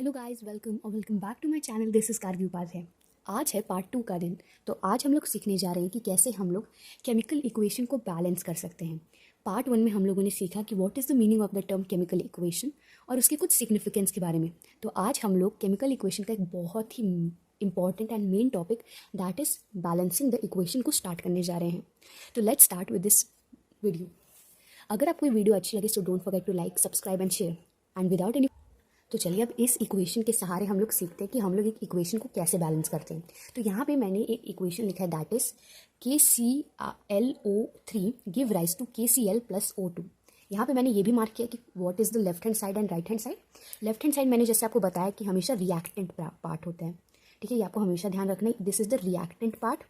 Hello guys, welcome back to my channel. This is Karvi Upadhyay. आज है part 2 का दिन। तो आज हम लोग सीखने जा रहे हैं कि कैसे हम लोग केमिकल इक्वेशन को बैलेंस कर सकते हैं। पार्ट 1 में हम लोगों ने सीखा कि what is the meaning of the term chemical equation और उसके कुछ सिग्निफिकेंस के बारे में। तो आज हम लोग केमिकल इक्वेशन का एक बहुत ही important and main topic that is balancing the equation को स्टार्ट करने जा रहे हैं। तो let's start with this video. अगर आपको ये वीडियो अच्छी लगे so don't forget to like, subscribe and share. And without any तो चलिए अब इस इक्वेशन के सहारे हम लोग सीखते हैं कि हम लोग एक इक्वेशन को कैसे बैलेंस करते हैं। तो यहाँ पे मैंने एक इक्वेशन लिखा है that is KClO3 give rise to KCl plus O2। यहाँ पे मैंने ये भी मार्क किया कि what is the left hand side and right hand side. Left hand side मैंने जैसे आपको बताया कि हमेशा रिएक्टेंट पार्ट होता है, ठीक है। ये आपको हमेशा ध्यान रखना है। This is the reactant part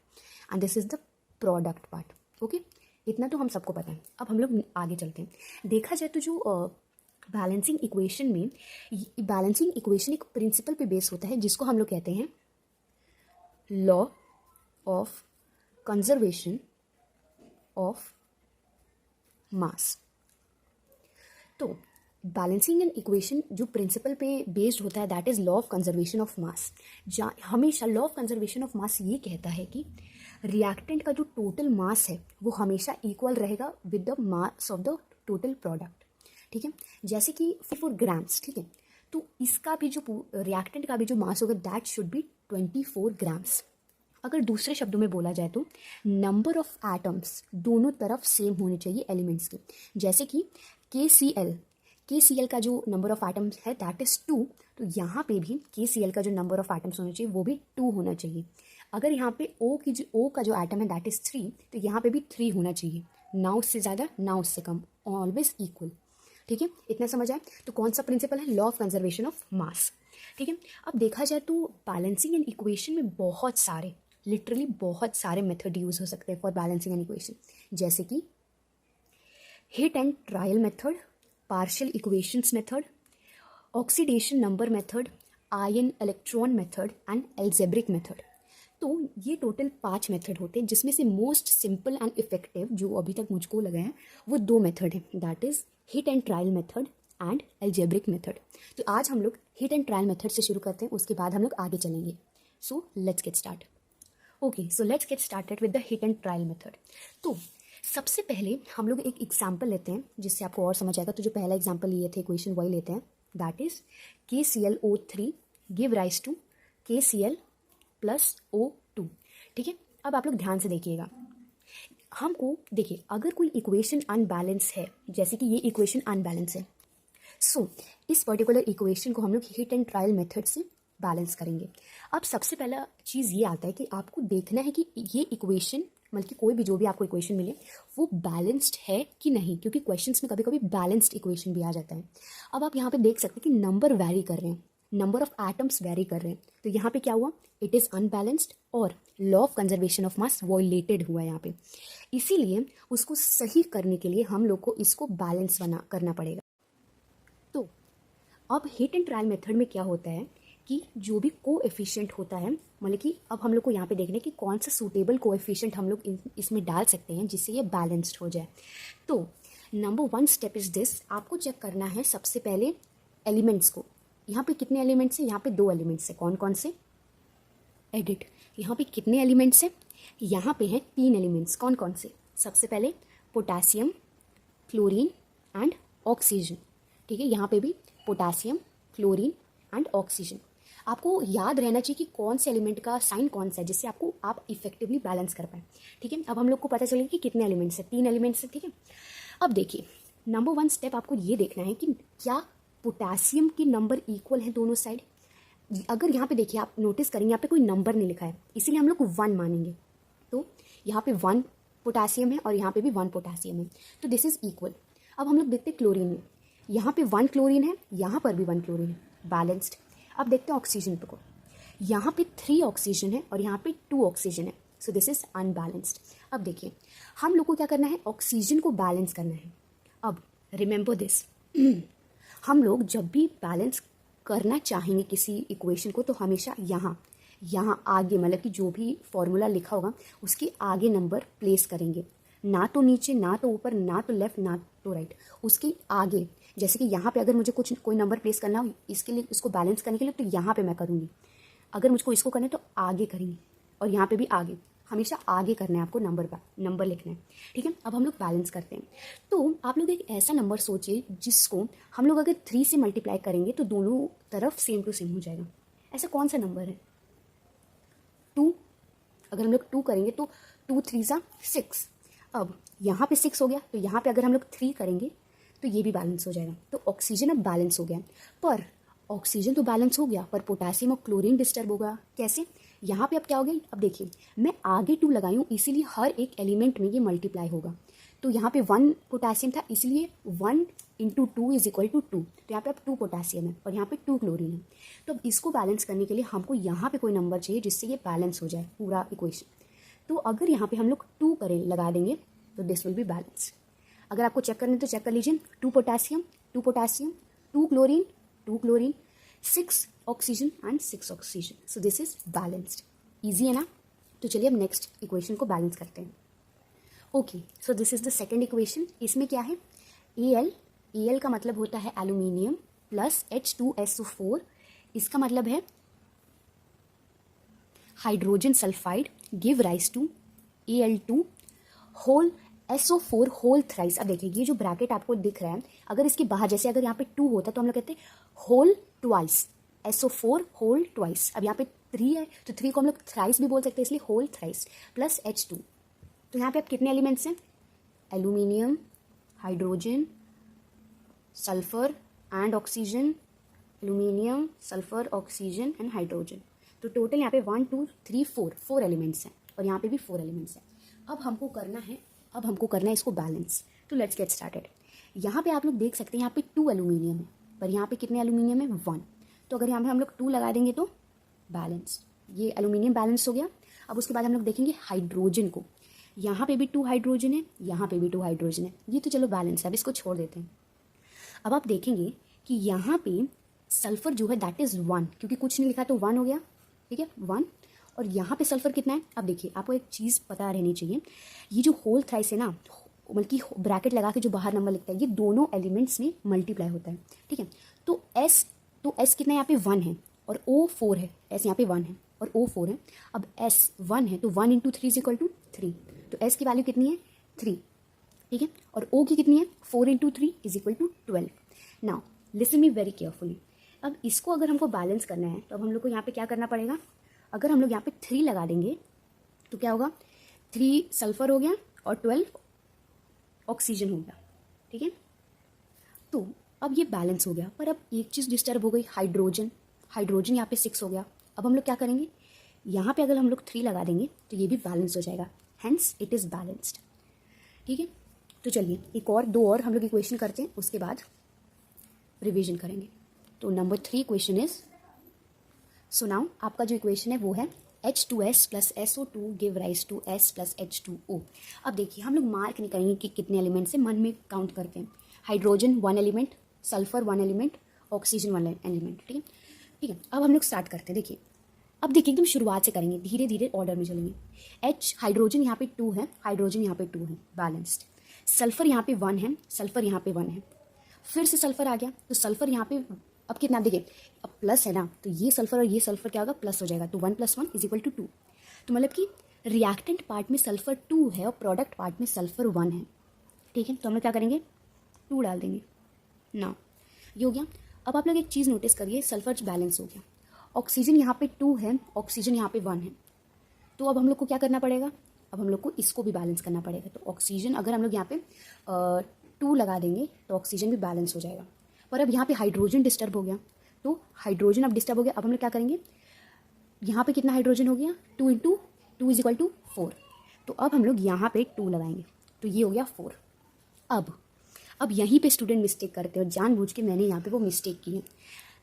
and this is the product part. Okay, इतना तो हम सबको पता है। अब हम लोग आगे चलते हैं। देखा जाए तो जो बैलेंसिंग इक्वेशन में, बैलेंसिंग इक्वेशन एक प्रिंसिपल पे बेस होता है जिसको हम लोग कहते हैं law of conservation of mass. तो बैलेंसिंग एन इक्वेशन जो प्रिंसिपल पे बेस्ड होता है that is law of conservation of mass. हमेशा law of conservation of mass ये कहता है कि रिएक्टेंट का जो टोटल मास है वो हमेशा इक्वल रहेगा with the mass of the total product, ठीक है। जैसे कि 4 ग्राम्स, ठीक है, तो इसका भी जो रिएक्टेंट का भी जो मास होगा दैट शुड बी 24 ग्राम्स। अगर दूसरे शब्दों में बोला जाए तो नंबर ऑफ एटम्स दोनों तरफ सेम होने चाहिए एलिमेंट्स के। जैसे कि KCl का जो नंबर ऑफ एटम्स है दैट इज 2, तो यहाँ पे भी KCl का जो नंबर ऑफ एटम्स होना चाहिए वो भी 2 होना चाहिए। अगर यहाँ पे O का जो एटम है दैट इज 3, तो यहाँ पे भी 3 होना चाहिए, ना उससे ज़्यादा ना उससे कम, ऑलवेज इक्वल, ठीक है। इतना समझ आए। तो कौन सा प्रिंसिपल है? लॉ ऑफ कंजर्वेशन ऑफ मास, ठीक है। अब देखा जाए तो बैलेंसिंग एन इक्वेशन में बहुत सारे, लिटरली बहुत सारे मेथड यूज हो सकते हैं फॉर बैलेंसिंग एन इक्वेशन। जैसे कि hit and trial method, partial equations method, oxidation number method, ion electron method and algebraic method. तो ये टोटल 5 मेथड होते हैं जिसमें से मोस्ट सिंपल एंड इफेक्टिव जो अभी तक मुझको लगा है वो 2 मेथड है that is hit and trial method and algebraic method. तो आज हम लोग हिट एंड ट्रायल मेथड से शुरू करते हैं, उसके बाद हम लोग आगे चलेंगे। So let's get start. Okay, so let's get started with the hit and trial method. तो सबसे पहले हम लोग एक एग्जाम्पल लेते हैं जिससे आपको और समझ आएगा। तो जो पहला एग्जाम्पल लिए थे इक्वेशन वही लेते हैं that is KClO3 give rise to KCl plus O2, ठीक है। अब आप लोग ध्यान से देखिएगा, हमको देखिए अगर कोई इक्वेशन अनबैलेंस है, जैसे कि ये इक्वेशन अनबैलेंस है, सो इस पर्टिकुलर इक्वेशन को हम लोग हिट एंड ट्रायल मेथड से बैलेंस करेंगे। अब सबसे पहला चीज़ ये आता है कि आपको देखना है कि ये इक्वेशन, मतलब कि कोई भी जो भी आपको इक्वेशन मिले वो बैलेंस्ड है कि नहीं, क्योंकि क्वेश्चंस में कभी कभी बैलेंस्ड इक्वेशन भी आ जाता है। अब आप यहाँ पे देख सकते हैं कि नंबर वैरी कर रहे हैं, नंबर ऑफ एटम्स वैरी कर रहे हैं, तो यहाँ पे क्या हुआ, इट इज़ अनबैलेंस्ड और law of conservation of mass violated हुआ है यहाँ पे। इसीलिए उसको सही करने के लिए हम लोग को इसको बैलेंस करना पड़ेगा। तो अब हिट एंड ट्रायल मेथड में क्या होता है कि जो भी कोएफिशिएंट होता है, मतलब कि अब हम लोग को यहाँ पे देखना है कि कौन सा सूटेबल कोएफिशिएंट हम लोग इसमें डाल सकते हैं जिससे ये बैलेंस्ड हो जाए। तो नंबर 1 स्टेप इज दिस, आपको चेक करना है सबसे पहले एलिमेंट्स को। यहाँ पे कितने एलिमेंट्स हैं? यहाँ पे 2 एलिमेंट्स हैं। कौन कौन से? एडिट। यहाँ पे कितने एलिमेंट्स हैं? यहाँ पे हैं 3 एलिमेंट्स। कौन कौन से? सबसे पहले पोटासियम, क्लोरीन एंड ऑक्सीजन, ठीक है। यहाँ पे भी पोटासियम, क्लोरीन एंड ऑक्सीजन। आपको याद रहना चाहिए कि कौन से एलिमेंट का साइन कौन सा है जिससे आप इफेक्टिवली बैलेंस कर पाए, ठीक है। अब हम लोग को पता चलेगा कि कितने एलिमेंट्स हैं, 3 एलिमेंट्स हैं, ठीक है। अब देखिए नंबर 1 स्टेप आपको ये देखना है कि क्या पोटासियम के नंबर इक्वल हैं दोनों साइड। अगर यहाँ पे देखिए आप नोटिस करेंगे यहाँ पे कोई नंबर नहीं लिखा है, इसीलिए हम लोग 1 मानेंगे। तो यहाँ पे 1 पोटासियम है और यहाँ पे भी 1 पोटासियम है, तो दिस इज इक्वल। अब हम लोग देखते हैं क्लोरीन में, यहाँ पे 1 क्लोरीन है, यहाँ पर भी 1 क्लोरीन है, बैलेंस्ड। अब देखते हैं ऑक्सीजन पे को, यहाँ पे 3 ऑक्सीजन है और यहाँ पे 2 ऑक्सीजन है, सो दिस इज अनबैलेंस्ड। अब देखिए हम लोग को क्या करना है, ऑक्सीजन को बैलेंस करना है। अब रिमेंबर दिस, हम लोग जब भी बैलेंस करना चाहेंगे किसी इक्वेशन को तो हमेशा यहाँ आगे, मतलब कि जो भी फॉर्मूला लिखा होगा उसके आगे नंबर प्लेस करेंगे। ना तो नीचे, ना तो ऊपर, ना तो लेफ्ट, ना तो राइट, उसके आगे। जैसे कि यहाँ पे अगर मुझे कोई नंबर प्लेस करना हो इसके लिए, इसको बैलेंस करने के लिए, तो यहाँ पे मैं करूँगी। अगर मुझको इसको करना है तो आगे करेंगे, और यहाँ पे भी आगे, हमेशा आगे करना है आपको, नंबर लिखना है। ठीक है, अब हम लोग बैलेंस करते हैं। तो आप लोग एक ऐसा नंबर सोचिए जिसको हम लोग अगर 3 से मल्टीप्लाई करेंगे तो दोनों तरफ सेम टू सेम हो जाएगा। ऐसा कौन सा नंबर है? 2। अगर हम लोग 2 करेंगे तो 2 3 सा 6। अब यहाँ पे 6 हो गया, तो यहाँ पे अगर हम लोग 3 करेंगे तो ये भी बैलेंस हो जाएगा। तो ऑक्सीजन अब बैलेंस हो गया। पर ऑक्सीजन तो बैलेंस हो गया, पर पोटेशियम और क्लोरीन डिस्टर्ब होगा। कैसे? यहाँ पे अब क्या हो गया, अब देखिए मैं आगे 2 लगाई हूँ, इसीलिए हर एक एलिमेंट में ये मल्टीप्लाई होगा। तो यहाँ पे 1 पोटेशियम था, इसलिए 1 इंटू 2 इज इक्वल टू 2। तो यहाँ पे अब 2 पोटेशियम है और यहाँ पे 2 क्लोरीन है। तो अब इसको बैलेंस करने के लिए हमको यहाँ पे कोई नंबर चाहिए जिससे ये बैलेंस हो जाए पूरा इक्वेशन। तो अगर यहाँ पे हम लोग 2 करें, लगा देंगे, तो दिस विल बी बैलेंस। अगर आपको चेक करना है तो चेक कर लीजिए। 2 potassium, 2 chlorine, 2 chlorine, 6 oxygen and 6 oxygen. So this is balanced. Easy है ना? तो चलिए अब नेक्स्ट इक्वेशन को बैलेंस करते हैं। Okay, so this is the second equation. इसमें क्या है? Al का मतलब होता है एल्यूमिनियम प्लस H2SO4। इसका मतलब है hydrogen sulphide give rise to Al2 whole SO4 whole thrice. अब देखिए ये जो ब्रैकेट आपको दिख रहा है, अगर इसके बाहर, जैसे अगर यहाँ पे 2 होता तो हम लोग कहते हैं whole twice, SO4 whole twice. अब यहाँ पे 3 है तो 3 को हम लोग थ्राइस भी बोल सकते हैं, इसलिए होल थ्राइस प्लस H2। तो यहाँ पे अब कितने एलिमेंट्स हैं? Aluminium, hydrogen, sulphur and oxygen, aluminium, sulphur, oxygen and hydrogen. तो टोटल यहाँ पे 1 2 3 4 एलिमेंट्स हैं, और यहाँ पे भी 4 एलिमेंट्स हैं। अब हमको करना है इसको बैलेंस। तो लेट्स गेट स्टार्टेड। यहाँ पे आप लोग देख सकते हैं यहाँ पे 2 एल्यूमिनियम है, पर यहाँ पे कितने एल्यूमिनियम है? 1। तो अगर यहाँ पे हम लोग 2 लगा देंगे तो बैलेंस, ये एल्यूमिनियम बैलेंस हो गया। अब उसके बाद हम लोग देखेंगे हाइड्रोजन को। यहाँ पे भी 2 हाइड्रोजन है, यहाँ पे भी 2 हाइड्रोजन है, ये तो चलो बैलेंस है, अब इसको छोड़ देते हैं। अब आप देखेंगे कि यहाँ पे सल्फर जो है दैट इज़ 1, क्योंकि कुछ नहीं लिखा तो 1 हो गया। ठीक है, 1। और यहाँ पे सल्फर कितना है? अब देखिए आपको एक चीज़ पता रहनी चाहिए, ये जो होल थ्राइस है ना, बल्कि ब्रैकेट लगा के जो बाहर नंबर लिखता है, ये दोनों एलिमेंट्स में मल्टीप्लाई होता है। ठीक है, तो S कितना यहाँ पे 1 है, और O 4 है। S यहाँ पे 1 है और O 4 है। अब S 1 है तो 1 इंटू 3 इज इक्वल टू 3। तो S की वैल्यू कितनी है? 3। ठीक है, और O की कितनी है? 4 into 3 is equal to 12। Now listen me very carefully. अब इसको अगर हमको बैलेंस करना है तो अब हम लोग को यहाँ पे क्या करना पड़ेगा? अगर हम लोग यहाँ पे 3 लगा देंगे तो क्या होगा? 3 सल्फर हो गया और 12 ऑक्सीजन हो गया। ठीक है, तो अब ये बैलेंस हो गया। पर अब एक चीज़ डिस्टर्ब हो गई, हाइड्रोजन यहाँ पे 6 हो गया। अब हम लोग क्या करेंगे? यहाँ पे अगर हम लोग 3 लगा देंगे तो ये भी बैलेंस हो जाएगा, हेंस इट इज़ बैलेंस्ड। ठीक है, तो चलिए दो और हम लोग इक्वेशन करते हैं, उसके बाद रिवीजन करेंगे। तो number 3 equation is, so now आपका जो इक्वेशन है वो है H2S plus SO2 give rise to S plus H2O। अब देखिए हम लोग मार्क नहीं करेंगे कि कितने एलिमेंट्स हैं, मन में काउंट करते हैं। Hydrogen 1 element, sulphur 1 element, oxygen 1 element. ठीक है, ठीक है, अब हम लोग स्टार्ट करते हैं। देखिए अब देखिए एकदम शुरुआत से करेंगे, धीरे धीरे ऑर्डर में चलेंगे। हाइड्रोजन यहाँ पे 2 है, हाइड्रोजन यहाँ पे 2 है, बैलेंस्ड। सल्फर यहाँ पे 1 है, सल्फर यहाँ पे 1 है, फिर से सल्फर आ गया तो सल्फर यहाँ पे अब कितना, देखिए अब प्लस है ना, तो ये सल्फर और ये सल्फर क्या होगा? प्लस हो जाएगा। तो 1 + 1 इज इक्वल टू 2। तो मतलब कि रिएक्टेंट पार्ट में सल्फर 2 है और प्रोडक्ट पार्ट में सल्फर 1 है। ठीक है, तो हम लोग क्या करेंगे? 2 डाल देंगे ना, ये हो गया। अब आप लोग एक चीज़ नोटिस करिए, सल्फर बैलेंस हो गया। ऑक्सीजन यहाँ पे 2 है, ऑक्सीजन यहाँ पे 1 है। तो अब हम लोग को क्या करना पड़ेगा? अब हम लोग को इसको भी बैलेंस करना पड़ेगा। तो ऑक्सीजन अगर हम लोग यहाँ पे 2 लगा देंगे तो ऑक्सीजन भी बैलेंस हो जाएगा। पर अब यहाँ पे हाइड्रोजन डिस्टर्ब हो गया, तो हाइड्रोजन अब डिस्टर्ब हो गया। अब हम लोग क्या करेंगे? यहाँ पे कितना हाइड्रोजन हो गया? 2 इंटू 2 इज इक्वल टू 4। तो अब हम लोग यहाँ पे 2 लगाएंगे तो ये हो गया 4। अब यहीं पे स्टूडेंट मिस्टेक करते हैं, और जानबूझ के मैंने यहाँ पे वो मिस्टेक की है।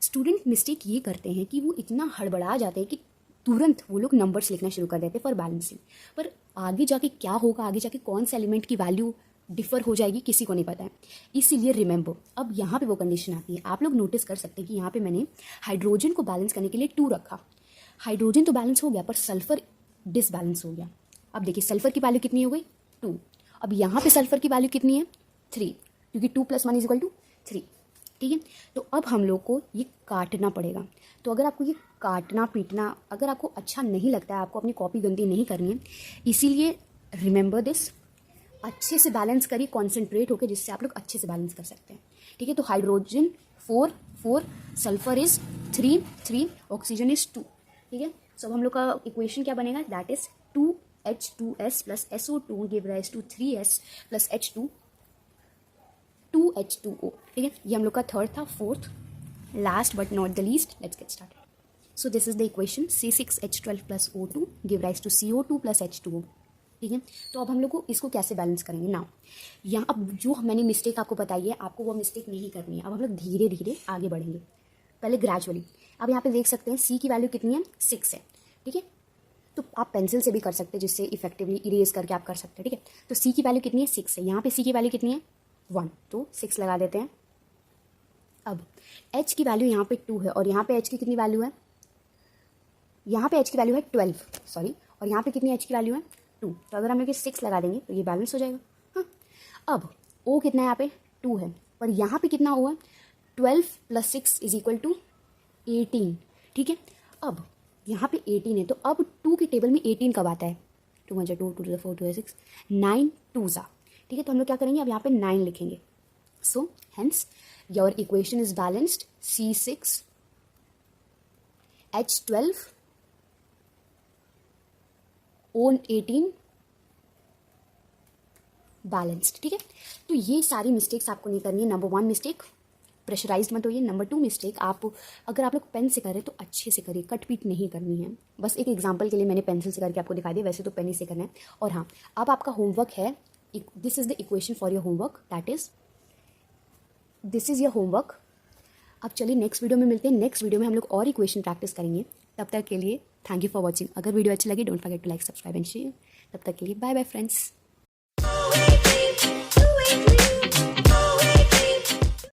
स्टूडेंट मिस्टेक ये करते हैं कि वो इतना हड़बड़ा जाते हैं कि तुरंत वो लोग नंबर्स लिखना शुरू कर देते हैं फॉर बैलेंसिंग। पर आगे जाके क्या होगा, आगे जाके कौन से एलिमेंट की वैल्यू डिफर हो जाएगी, किसी को नहीं पता है। इसीलिए रिमेंबर, अब यहाँ पे वो कंडीशन आती है। आप लोग नोटिस कर सकते हैं कि यहाँ पे मैंने हाइड्रोजन को बैलेंस करने के लिए 2 रखा। हाइड्रोजन तो बैलेंस हो गया पर सल्फर डिसबैलेंस हो गया। अब देखिए सल्फर की वैल्यू कितनी हो गई? 2, अब यहाँ पे सल्फर की वैल्यू कितनी है 3, क्योंकि 2 + 1 = 3, ठीक है। तो अब हम लोग को ये काटना पड़ेगा। तो अगर आपको ये काटना पीटना अगर आपको अच्छा नहीं लगता है, आपको अपनी कॉपी गंदी नहीं करनी है, इसीलिए रिमेंबर दिस, अच्छे से बैलेंस करिए, कॉन्सेंट्रेट होकर, जिससे आप लोग अच्छे से बैलेंस कर सकते हैं, ठीक है। तो hydrogen 4 4, sulphur is 3 3, oxygen is 2, ठीक है। सो हम लोग का इक्वेशन क्या बनेगा, that is 2H2S + SO2 give rise to 3S + H2 2H2O, ठीक है। ये हम लोग का थर्ड था। Fourth, last but not the least, let's get started. So this is the equation C6H12 + O2 give rise to CO2 + H2O, ठीक है। तो अब हम लोग को इसको कैसे बैलेंस करेंगे नाउ। यहाँ अब जो मैंने मिस्टेक आपको बताई है, आपको वो मिस्टेक नहीं करनी है। अब हम लोग धीरे धीरे आगे बढ़ेंगे, पहले ग्रेजुअली। अब यहाँ पे देख सकते हैं C की वैल्यू कितनी है, 6 है, ठीक है। तो आप पेंसिल से भी कर सकते हैं, जिससे इफेक्टिवली इरेज करके आप कर सकते हैं, ठीक है। तो C की वैल्यू कितनी है, 6 है। यहाँ पे C की वैल्यू कितनी है, 1, तो 6 लगा देते हैं। अब H की वैल्यू यहाँ पे 2 है, और यहाँ पे H की कितनी वैल्यू है, यहाँ पे H की वैल्यू है 12, सॉरी, और यहाँ पे कितनी H की वैल्यू है 2। तो अगर हम लोग 6 लगा देंगे तो ये बैलेंस हो जाएगा। हाँ, अब O कितना है, यहाँ पे 2 है, पर यहाँ पे कितना O है, 12 + 6 = 18, ठीक है। अब यहाँ पे 18 है, तो अब 2 की टेबल में 18 कब आता है, 2 × 2 2 × 4 2 × 6 9 2 ज़ा, ठीक है। तो हम लोग क्या करेंगे, अब यहाँ पे 9 लिखेंगे। So hence your equation is balanced, C6H12 O18 balanced, ठीक है। तो ये सारी मिस्टेक्स आपको नहीं करनी है। नंबर 1 मिस्टेक, प्रेशराइज मत होइए। नंबर 2 मिस्टेक, अगर आप लोग पेन से कर रहे हैं तो अच्छे से करिए, कट पीट नहीं करनी है। बस एक एग्जांपल के लिए मैंने पेंसिल से करके आपको दिखा दिया, वैसे तो पेन ही से करना है। और हाँ, अब आपका होमवर्क है, this is the equation for your homework, that is this is your homework. अब चलिए नेक्स्ट वीडियो में मिलते हैं। नेक्स्ट वीडियो में हम लोग और इक्वेशन प्रैक्टिस करेंगे। तब तक के लिए थैंक यू फॉर वॉचिंग। अगर वीडियो अच्छी लगी, don't forget to like, subscribe and share. तब तक के लिए बाय बाय फ्रेंड्स।